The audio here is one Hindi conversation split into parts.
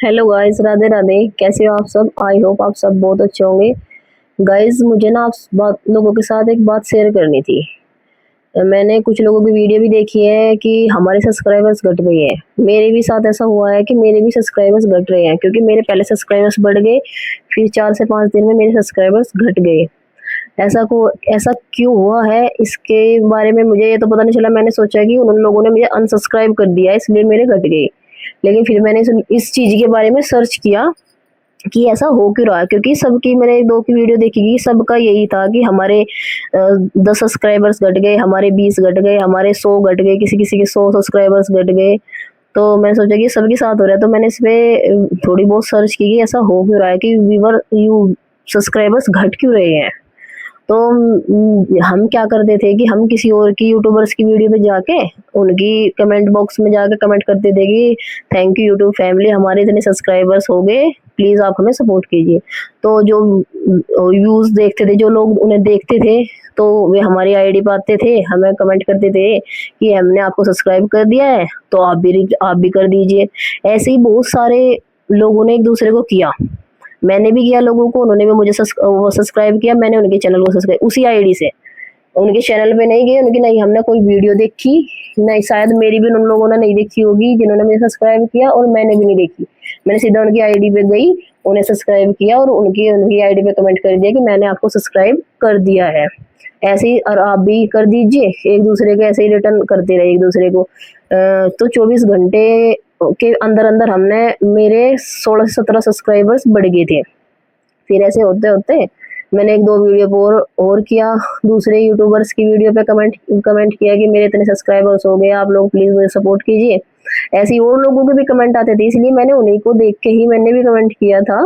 Hello guys, Radhe Radhe. कैसे हो आप सब? आई होप आप सब बहुत अच्छे होंगे। गाइस, मुझे ना आप बात लोगों के साथ एक बात शेयर करनी थी। मैंने कुछ लोगों की वीडियो भी देखी है कि हमारे सब्सक्राइबर्स घट गए हैं। मेरे भी साथ ऐसा हुआ है कि मेरे भी सब्सक्राइबर्स घट रहे हैं, क्योंकि मेरे पहले सब्सक्राइबर्स बढ़ गए, फिर 4 से 5 दिन में मेरे सब्सक्राइबर्स घट गए। ऐसा क्यों हुआ है, इसके बारे में मुझे ये तो पता नहीं चला। मैंने सोचा कि उन लोगों ने मुझे अनसब्सक्राइब कर दिया, इसलिए मेरे घट गए। लेकिन फिर मैंने इस चीज़ के बारे में सर्च किया कि ऐसा हो क्यों रहा है, क्योंकि सबकी मैंने 1-2 की वीडियो देखी कि सबका यही था कि हमारे 10 सब्सक्राइबर्स घट गए, हमारे 20 घट गए, हमारे 100 घट गए, किसी-किसी के 100 सब्सक्राइबर्स घट गए। तो मैंने सोचा कि सबके साथ हो रहा है, तो मैंने इस पे थोड़ी बहुत सर्च की कि ऐसा हो क्यों रहा है कि सब्सक्राइबर्स घट क्यों रहे हैं। तो हम क्या करते थे कि हम किसी और की यूट्यूबर्स की वीडियो पे जाके उनकी कमेंट बॉक्स में जाके कमेंट करते थे कि थैंक यू यूट्यूब फैमिली, हमारे इतने सब्सक्राइबर्स हो गए, प्लीज़ आप हमें सपोर्ट कीजिए। तो जो व्यूज़ देखते थे, जो लोग उन्हें देखते थे, तो वे हमारी आईडी पे आते थे, हमें कमेंट करते थे कि हमने आपको सब्सक्राइब कर दिया है, तो आप भी कर दीजिए। ऐसे ही बहुत सारे लोगों ने एक दूसरे को किया। मैंने भी किया लोगों को, उन्होंने भी मुझे सब्सक्राइब किया, मैंने उनके चैनल को सब्सक्राइब उसी आईडी से। उनके चैनल पे नहीं गए, उनकी नहीं हमने कोई वीडियो देखी, नहीं शायद मेरी भी उन लोगों ने नहीं देखी होगी जिन्होंने मुझे सब्सक्राइब किया, और मैंने भी नहीं देखी। मैंने सीधा उनकी आईडी पे गई, उन्हें सब्सक्राइब किया और उनकी उनकी आईडी पे कमेंट कर दिया कि मैंने आपको सब्सक्राइब कर दिया है। ऐसे ही और आप भी कर दीजिए, एक दूसरे के ऐसे ही रिटर्न करते रहे एक दूसरे को। तो 24 घंटे के अंदर अंदर हमने मेरे 16 से 17 सब्सक्राइबर्स बढ़ गए थे। फिर ऐसे होते होते मैंने 1-2 वीडियो पे और किया, दूसरे यूट्यूबर्स की वीडियो पे कमेंट कमेंट किया कि मेरे इतने सब्सक्राइबर्स हो गए, आप लोग प्लीज़ मुझे सपोर्ट कीजिए। ऐसे ही और लोगों के भी कमेंट आते थे, इसलिए मैंने उन्हीं को देख के ही मैंने भी कमेंट किया था।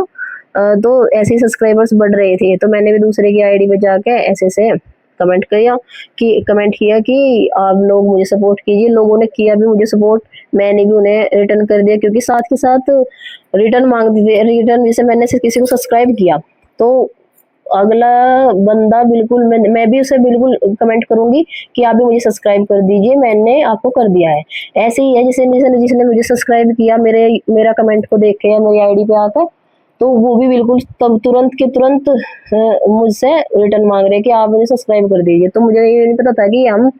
तो ऐसे ही सब्सक्राइबर्स बढ़ रहे थे, तो मैंने भी दूसरे की आईडी पे जाके ऐसे से कमेंट किया कि आप लोग मुझे सपोर्ट कीजिए। लोगों ने किया भी मुझे सपोर्ट, मैंने भी उन्हें रिटर्न कर दिया, क्योंकि साथ के साथ रिटर्न मांगते थे। रिटर्न जैसे मैंने से किसी को सब्सक्राइब किया, तो अगला बंदा बिल्कुल मैं भी उसे बिल्कुल कमेंट करूँगी कि आप भी मुझे सब्सक्राइब कर दीजिए, मैंने आपको कर दिया है। ऐसे ही है, जिसने जिसने मुझे सब्सक्राइब किया मेरा कमेंट को देख के या मेरी आईडी पे आकर, तो वो भी बिल्कुल तब तुरंत के तुरंत मुझसे रिटर्न माँग रहे हैं कि आप मुझे सब्सक्राइब कर दीजिए। तो मुझे ये नहीं पता था कि हम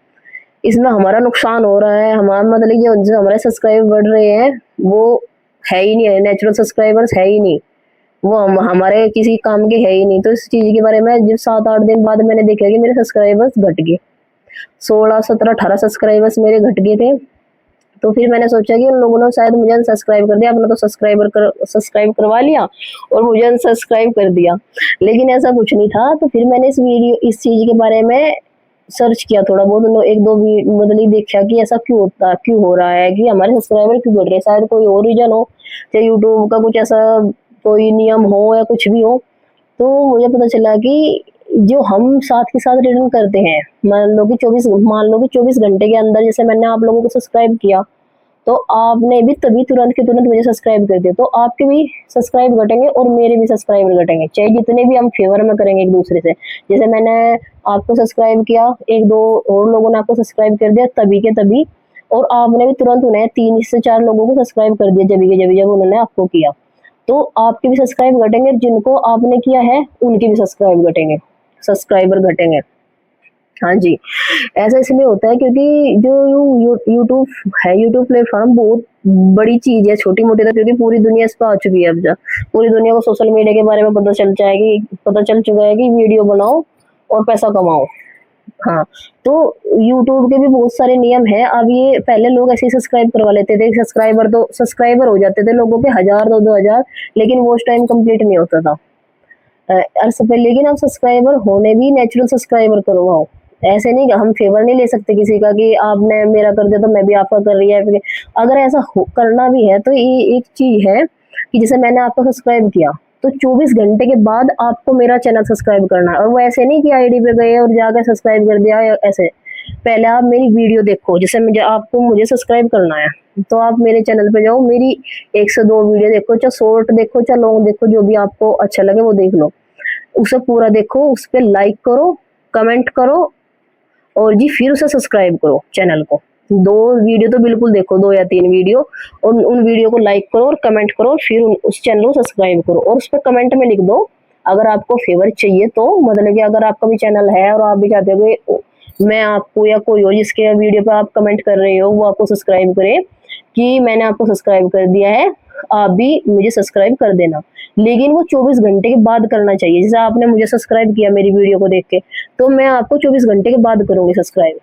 इसमें हमारा नुकसान हो रहा है, हमारा मतलब जो हमारे सब्सक्राइबर बढ़ रहे हैं, वो है ही नहीं है, नेचुरल सब्सक्राइबर्स है ही नहीं। वो हमारे किसी काम के है ही नहीं। तो इस चीज़ के बारे में जब 7-8 दिन बाद मैंने देखा कि मेरे सब्सक्राइबर्स घट गए। 16, 17, 18 सब्सक्राइबर्स मेरे घट गए थे। तो फिर मैंने सोचा कि उन लोगों ने शायद मुझे अनसब्सक्राइब कर दिया, अपना तो सब्सक्राइब करवा लिया और मुझे अनसब्सक्राइब कर दिया। लेकिन ऐसा कुछ नहीं था। तो फिर मैंने इस चीज़ के बारे में सर्च किया थोड़ा बहुत, 1-2 मतलब देखा कि ऐसा क्यों हो रहा है कि हमारे सब्सक्राइबर क्यों बढ़ रहे हैं। शायद कोई और रीज़न हो, चाहे यूट्यूब का कुछ ऐसा कोई नियम हो या कुछ भी हो। तो मुझे पता चला कि जो हम साथ के साथ रिटर्न करते हैं, मान लो कि 24 घंटे के अंदर जैसे मैंने आप लोगों को सब्सक्राइब किया, तो आपने भी तभी तुरंत के तुरंत मुझे सब्सक्राइब कर दिया, तो आपके भी सब्सक्राइब घटेंगे और मेरे भी सब्सक्राइबर घटेंगे, चाहे जितने भी हम फेवर में करेंगे एक दूसरे से। जैसे मैंने आपको सब्सक्राइब किया, 1-2 और लोगों ने आपको सब्सक्राइब कर दिया तभी के तभी, और आपने भी तुरंत उन्हें 3 से 4 लोगों को सब्सक्राइब कर दिया जब के जब उन्होंने आपको किया, तो आपके भी सब्सक्राइब घटेंगे, जिनको आपने किया है उनके भी सब्सक्राइबर घटेंगे। हाँ जी, ऐसा इसलिए होता है क्योंकि जो यूट्यूब है, यूट्यूब प्लेटफ़ॉर्म बहुत बड़ी चीज़ है, छोटी-मोटी तो क्योंकि पूरी दुनिया इस पे आ चुकी है अब पूरी दुनिया को सोशल मीडिया के बारे में पता चल चुका है कि वीडियो बनाओ और पैसा कमाओ। हाँ, तो यूट्यूब के भी बहुत सारे नियम हैं। अब ये पहले लोग ऐसे ही सब्सक्राइब करवा लेते थे, सब्सक्राइबर हो जाते थे लोगों के 1000 2-2 हज़ार, लेकिन वो उस टाइम कंप्लीट नहीं होता था। लेकिन अब सब्सक्राइबर होने भी नेचुरल सब्सक्राइबर करवाओ। ऐसे नहीं, हम फेवर नहीं ले सकते किसी का कि आपने मेरा कर दिया तो मैं भी आपका कर रही है। फिर अगर ऐसा करना भी है तो ये एक चीज है कि जैसे मैंने आपको सब्सक्राइब किया, तो 24 घंटे के बाद आपको मेरा चैनल सब्सक्राइब करना है। और वो ऐसे नहीं कि आईडी पे गए और जाकर सब्सक्राइब कर दिया, ऐसे पहले आप मेरी वीडियो देखो। जैसे मुझे सब्सक्राइब करना है, तो आप मेरे चैनल पे जाओ, मेरी 1 से 2 वीडियो देखो, चाहे शॉर्ट देखो चाहे लॉन्ग देखो, जो भी आपको अच्छा लगे वो देख लो। उसे पूरा देखो, उस पे लाइक करो, कमेंट करो और जी फिर उसे सब्सक्राइब करो चैनल को। 2 वीडियो तो बिल्कुल देखो, 2 या 3 वीडियो, और उन वीडियो को लाइक करो और कमेंट करो, फिर उस चैनल को सब्सक्राइब करो और उस पर कमेंट में लिख दो अगर आपको फेवर चाहिए तो, मतलब कि अगर आपका भी चैनल है और आप भी चाहते हो कि मैं आपको या कोई हो जिसके वीडियो पे आप कमेंट कर रहे हो वो आपको सब्सक्राइब करे, कि मैंने आपको सब्सक्राइब कर दिया है, आप भी मुझे सब्सक्राइब कर देना। लेकिन वो 24 घंटे के बाद करना चाहिए। जैसे आपने मुझे सब्सक्राइब किया मेरी वीडियो को देख के, तो मैं आपको 24 घंटे के बाद करूंगी सब्सक्राइब,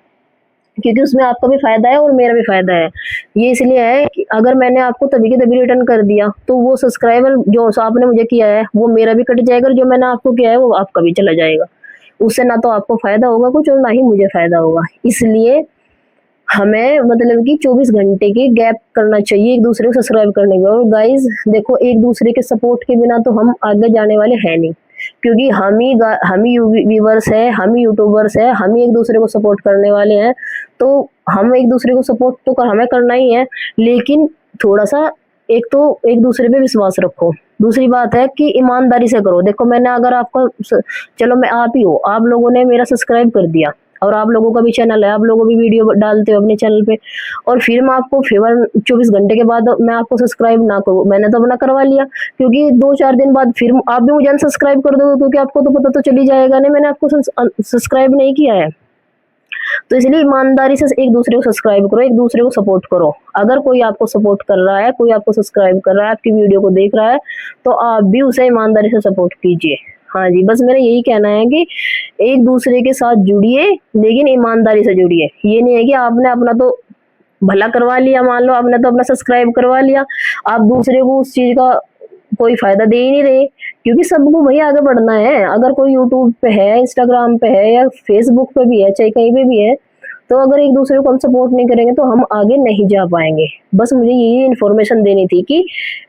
क्योंकि उसमें आपका भी फायदा है और मेरा भी फायदा है। ये इसलिए है कि अगर मैंने आपको तभी के तभी रिटर्न कर दिया तो वो सब्सक्राइबर जो आपने मुझे किया है वो मेरा भी कट जाएगा, और जो मैंने आपको किया है वो आपका भी चला जाएगा। उससे ना तो आपको फायदा होगा कुछ और ना ही मुझे फायदा होगा। इसलिए हमें मतलब कि 24 घंटे की गैप करना चाहिए एक दूसरे को सब्सक्राइब करने में। और गाइस देखो, एक दूसरे के सपोर्ट के बिना तो हम आगे जाने वाले हैं नहीं, क्योंकि हम ही व्यूवर्स है, हम ही यूट्यूबर्स है, हम ही एक दूसरे को सपोर्ट करने वाले हैं। तो हम एक दूसरे को सपोर्ट तो हमें करना ही है, लेकिन थोड़ा सा एक तो एक दूसरे पे विश्वास रखो। दूसरी बात है कि ईमानदारी से करो। देखो मैंने अगर आपको चलो मैं आप ही हो, आप लोगों ने मेरा सब्सक्राइब कर दिया और आप लोगों का भी चैनल है, आप लोगों भी वीडियो डालते हो अपने चैनल पे, और फिर मैं आपको फेवर 24 घंटे के बाद मैं आपको सब्सक्राइब ना करूँ, मैंने तो अपना करवा लिया, क्योंकि 2-4 दिन बाद फिर आप भी मुझे अनसब्सक्राइब कर दोगे, क्योंकि आपको तो पता तो चली जाएगा नहीं मैंने आपको सब्सक्राइब नहीं किया है। तो इसलिए ईमानदारी से एक दूसरे को सब्सक्राइब करो, एक दूसरे को सपोर्ट करो। अगर कोई आपको सपोर्ट कर रहा है, कोई आपको सब्सक्राइब कर रहा है, आपकी वीडियो को देख रहा है, तो आप भी उसे ईमानदारी से सपोर्ट कीजिए। हाँ जी, बस मेरा यही कहना है कि एक दूसरे के साथ जुड़िए, लेकिन ईमानदारी से जुड़िए। ये नहीं है कि आपने अपना तो भला करवा लिया, मान लो आपने तो अपना सब्सक्राइब करवा लिया, आप दूसरे को उस चीज का कोई फायदा दे ही नहीं रहे, क्योंकि सबको वही आगे बढ़ना है। अगर कोई यूट्यूब पे है, इंस्टाग्राम पे है या फेसबुक पे भी है, चाहे कहीं पे भी है, तो अगर एक दूसरे को हम सपोर्ट नहीं करेंगे तो हम आगे नहीं जा पाएंगे। बस मुझे यही इन्फॉर्मेशन देनी थी कि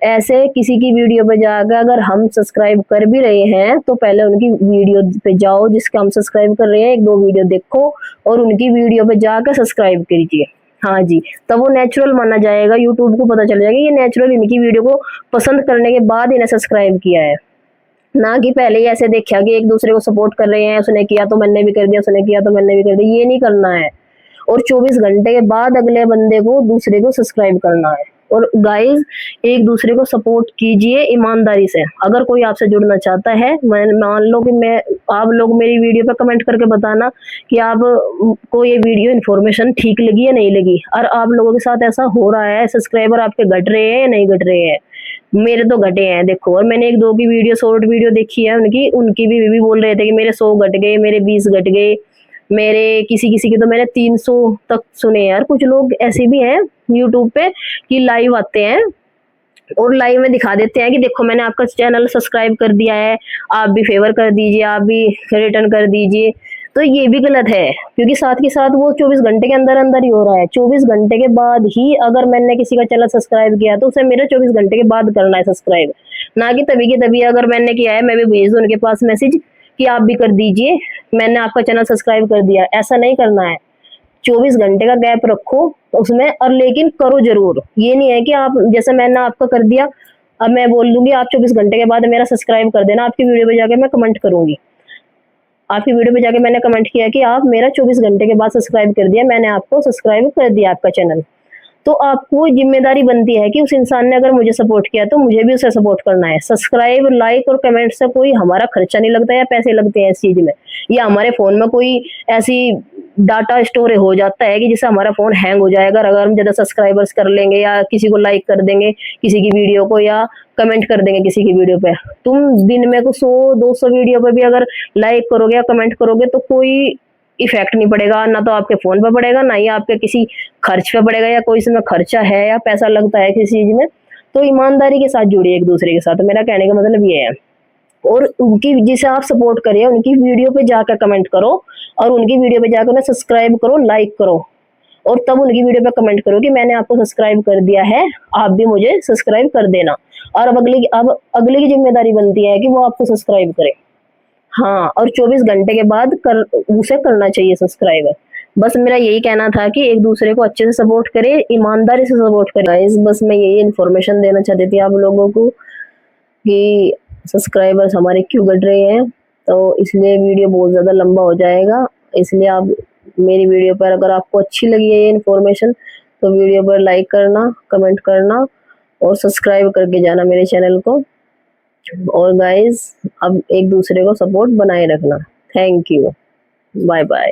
ऐसे किसी की वीडियो पे जाकर अगर हम सब्सक्राइब कर भी रहे हैं तो पहले उनकी वीडियो पे जाओ जिसका हम सब्सक्राइब कर रहे हैं, 1-2 वीडियो देखो और उनकी वीडियो पे जाकर सब्सक्राइब कीजिए। हाँ जी, तब वो नेचुरल माना जाएगा, यूट्यूब को पता चल जाएगा ये नेचुरल इनकी वीडियो को पसंद करने के बाद इन्हें सब्सक्राइब किया है, ना कि पहले ही ऐसे देखा कि एक दूसरे को सपोर्ट कर रहे हैं, उसने किया तो मैंने भी कर दिया, उसने किया तो मैंने भी कर दिया। ये नहीं करना है। और 24 घंटे के बाद अगले बंदे को दूसरे को सब्सक्राइब करना है। और गाइज एक दूसरे को सपोर्ट कीजिए ईमानदारी से। अगर कोई आपसे जुड़ना चाहता है, मैं मान लो कि मैं आप लोग मेरी वीडियो पे कमेंट करके बताना कि आप को ये वीडियो इन्फॉर्मेशन ठीक लगी या नहीं लगी, और आप लोगों के साथ ऐसा हो रहा है, सब्सक्राइबर आपके घट रहे हैं या नहीं घट रहे हैं। मेरे तो घटे हैं देखो, और मैंने 1-2 की वीडियो शॉर्ट वीडियो देखी है उनकी, उनकी भी बोल रहे थे कि मेरे 100 घट गए, मेरे 20 घट गए, मेरे किसी किसी के तो मैंने 300 तक सुने यार। कुछ लोग ऐसे भी हैं यूट्यूब पे कि लाइव आते हैं और लाइव में दिखा देते हैं कि देखो मैंने आपका चैनल सब्सक्राइब कर दिया है, आप भी फेवर कर दीजिए, आप भी रिटर्न कर दीजिए। तो ये भी गलत है, क्योंकि साथ के साथ वो 24 घंटे के अंदर अंदर ही हो रहा है। 24 घंटे के बाद ही अगर मैंने किसी का चैनल सब्सक्राइब किया तो उसे मेरा 24 घंटे के बाद करना है सब्सक्राइब, ना कि तभी के तभी अगर मैंने किया है मैं भी भेज दूं उनके पास मैसेज कि आप भी कर दीजिए, मैंने आपका चैनल सब्सक्राइब कर दिया। ऐसा नहीं करना है। 24 घंटे का गैप रखो उसमें, और लेकिन करो जरूर। ये नहीं है कि आप जैसे मैंने आपका कर दिया, अब मैं बोल दूंगी आप 24 घंटे के बाद मेरा सब्सक्राइब कर देना, आपकी वीडियो पे जाके मैं कमेंट करूंगी, आपकी वीडियो पे जाके मैंने कमेंट किया कि आप मेरा 24 घंटे के बाद सब्सक्राइब कर दिया, मैंने आपको सब्सक्राइब कर दिया आपका चैनल। तो आपको जिम्मेदारी बनती है कि उस इंसान ने अगर मुझे सपोर्ट किया तो मुझे भी उसे सपोर्ट करना है। सब्सक्राइब, लाइक और कमेंट से कोई हमारा खर्चा नहीं लगता या पैसे लगते हैं इस चीज में, या हमारे फोन में कोई ऐसी डाटा स्टोर हो जाता है कि जिससे हमारा फोन हैंग हो जाएगा अगर हम ज्यादा सब्सक्राइबर्स कर लेंगे या किसी को लाइक कर देंगे किसी की वीडियो को, या कमेंट कर देंगे किसी की वीडियो पे। तुम दिन में को 100-200 वीडियो पे भी अगर लाइक करोगे या कमेंट करोगे तो कोई इफेक्ट नहीं पड़ेगा, ना तो आपके फोन पे पड़ेगा, ना ही आपके किसी खर्च पे पड़ेगा, या कोई इसमें खर्चा है या पैसा लगता है किसी चीज में। तो ईमानदारी के साथ जुड़िए एक दूसरे के साथ, मेरा कहने का मतलब ये है। और उनकी जिसे आप सपोर्ट करिए उनकी वीडियो पे जाकर कमेंट करो, और उनकी वीडियो पे जाकर उन्हें सब्सक्राइब करो, लाइक करो, और तब उनकी वीडियो पे कमेंट करो कि मैंने आपको सब्सक्राइब कर दिया है, आप भी मुझे सब्सक्राइब कर देना। और अब अगले की जिम्मेदारी बनती है कि वो आपको सब्सक्राइब करे। हाँ, और 24 घंटे के बाद उसे करना चाहिए सब्सक्राइब। बस मेरा यही कहना था कि एक दूसरे को अच्छे से सपोर्ट करे, ईमानदारी से सपोर्ट करे। गाइस बस मैं यही इन्फॉर्मेशन देना चाहती थी आप लोगों को कि सब्सक्राइबर्स हमारे क्यों घट रहे हैं। तो इसलिए वीडियो बहुत ज़्यादा लंबा हो जाएगा, इसलिए आप मेरी वीडियो पर अगर आपको अच्छी लगी है ये इन्फॉर्मेशन तो वीडियो पर लाइक करना, कमेंट करना और सब्सक्राइब करके जाना मेरे चैनल को। और गाइस अब एक दूसरे को सपोर्ट बनाए रखना। Thank you, bye bye.